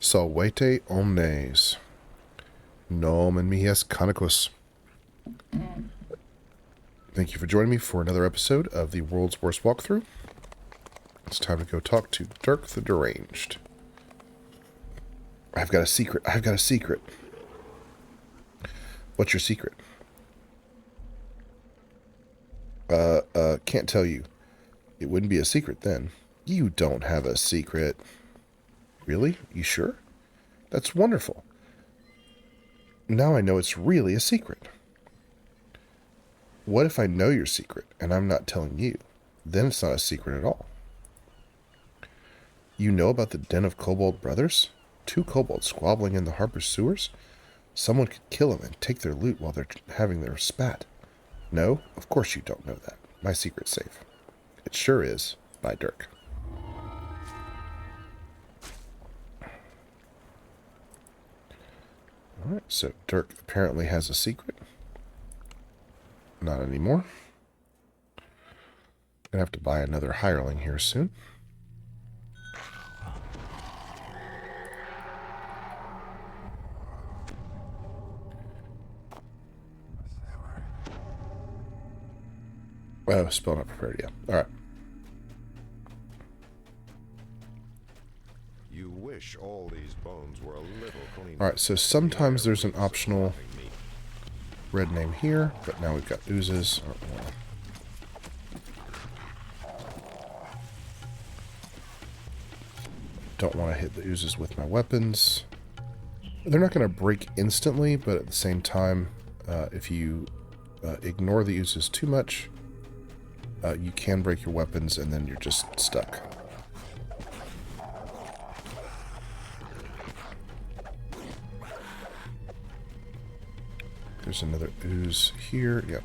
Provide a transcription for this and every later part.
Salvete Omnes. Nomen mihi conicus. Thank you for joining me for another episode of the World's Worst Walkthrough. It's time to go talk to Durk the Deranged. I've got a secret. What's your secret? Can't tell you. It wouldn't be a secret then. You don't have a secret. Really? You sure? That's wonderful. Now I know it's really a secret. What if I know your secret and I'm not telling you? Then it's not a secret at all. You know about the den of kobold brothers? 2 kobolds squabbling in the harbor sewers? Someone could kill them and take their loot while they're having their spat. No, of course you don't know that. My secret's safe. It sure is. By Durk. Alright, so Durk apparently has a secret. Not anymore. Gonna have to buy another hireling here soon. Oh, spell not prepared, yeah. Alright. You wish all these bones were a little cleaner. Alright, so sometimes there's an optional red name here, but now we've got oozes. Don't want to hit the oozes with my weapons. They're not going to break instantly, but at the same time, if you ignore the oozes too much, you can break your weapons and then you're just stuck. There's another ooze here. Yep.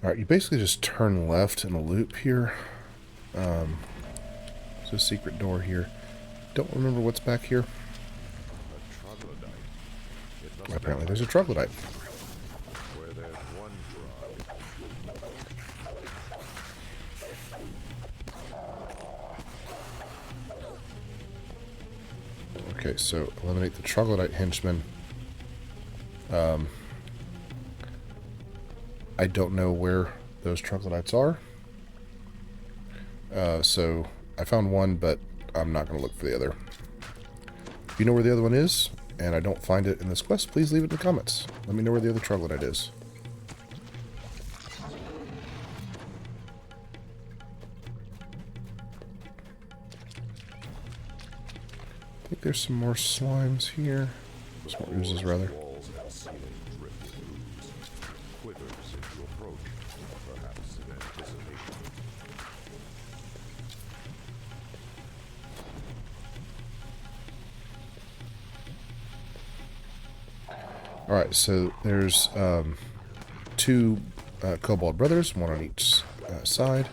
Alright, you basically just turn left in a loop here. There's a secret door here. Don't remember what's back here. Apparently there's a troglodyte. Where there's one drug. Okay, so eliminate the troglodyte henchman. I don't know where those troglodytes are. So I found one, but I'm not going to look for the other. If you know where the other one is, and I don't find it in this quest, please leave it in the comments. Let me know where the other troglodyte is. I think there's some more slimes here. Some more oozes, rather. Walls and ceiling drip with ooze. Quivers as you approach, perhaps in anticipation. Alright, so there's 2 kobold brothers, one on each side.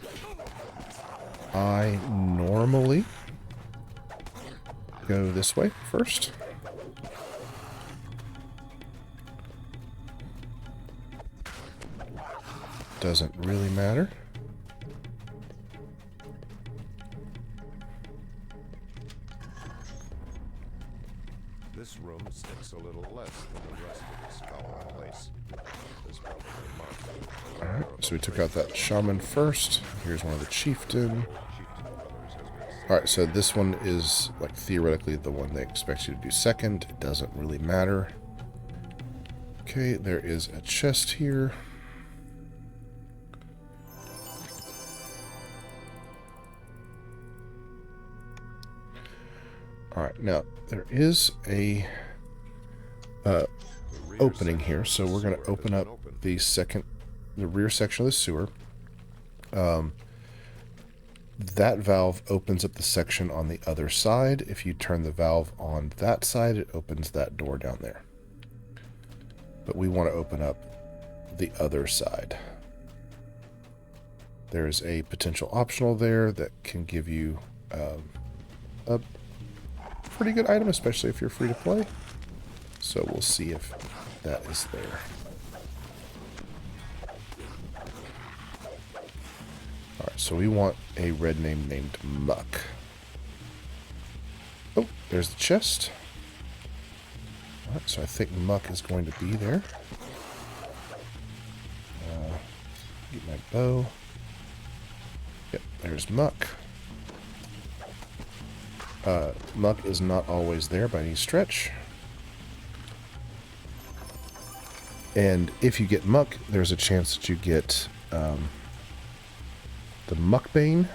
I normally go this way first. Doesn't really matter. This room stinks a little less than the rest of this foul place. This probably marks Alright, so we took out that shaman first. Here's one of the chieftain. Alright, so this one is, like, theoretically the one they expect you to do second. It doesn't really matter. Okay, there is a chest here. Alright, now, there is a opening here, so we're going to open up the rear section of the sewer. That valve opens up the section on the other side. If you turn the valve on that side, it opens that door down there. But we want to open up the other side. There is a potential optional there that can give you a pretty good item, especially if you're free to play. So we'll see if that is there. Alright, so we want a red name named Muck. Oh, there's the chest. Alright, so I think Muck is going to be there. Get my bow. Yep, there's Muck. Muck is not always there by any stretch. And if you get Muck, there's a chance that you get the Muckbane,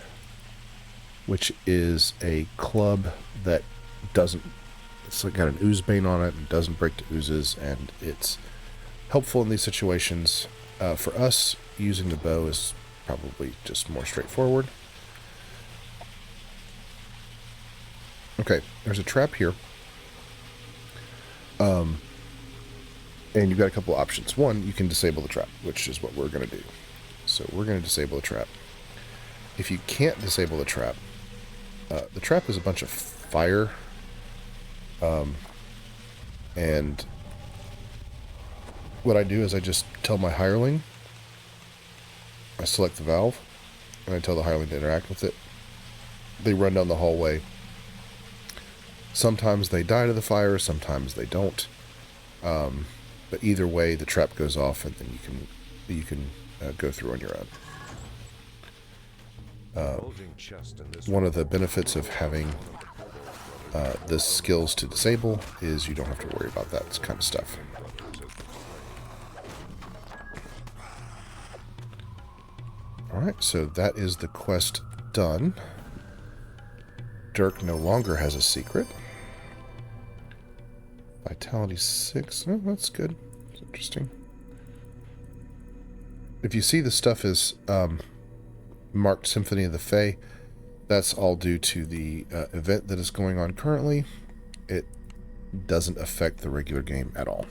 which is a club that doesn't... It's got an oozebane on it and doesn't break to oozes, and it's helpful in these situations. For us, using the bow is probably just more straightforward. Okay, there's a trap here. And you've got a couple options. One, you can disable the trap, which is what we're going to do. So we're going to disable the trap. If you can't disable the trap is a bunch of fire. And what I do is I just tell my hireling, I select the valve, and I tell the hireling to interact with it. They run down the hallway. Sometimes they die to the fire, sometimes they don't. But either way, the trap goes off, and then you can go through on your own. One of the benefits of having the skills to disable is you don't have to worry about that kind of stuff. Alright, so that is the quest done. Durk no longer has a secret. Vitality 6. Oh, that's good. That's interesting. If you see the stuff is marked Symphony of the Fae, that's all due to the event that is going on currently. It doesn't affect the regular game at all.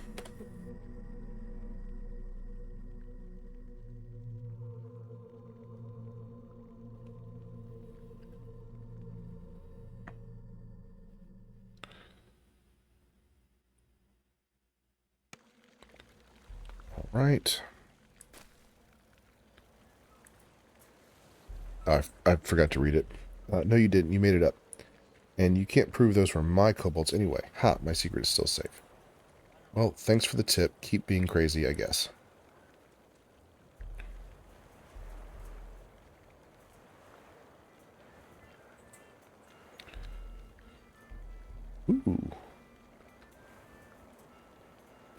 All right. I forgot to read it. No, you didn't. You made it up. And you can't prove those were my kobolds anyway. Ha, my secret is still safe. Well, thanks for the tip. Keep being crazy, I guess. Ooh.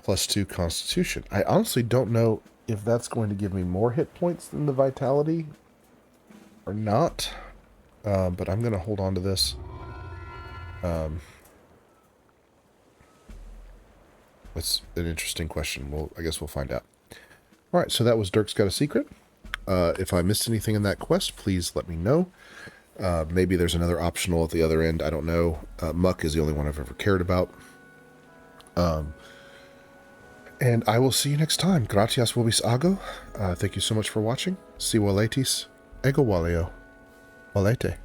+2 Constitution. I honestly don't know if that's going to give me more hit points than the Vitality or not. But I'm going to hold on to this. It's an interesting question. I guess we'll find out. Alright, so that was Durk's Got a Secret. If I missed anything in that quest, please let me know. Maybe there's another optional at the other end. I don't know. Muck is the only one I've ever cared about. And I will see you next time. Gratias vobis ago. Thank you so much for watching. Si valetis, ego valeo. Valete.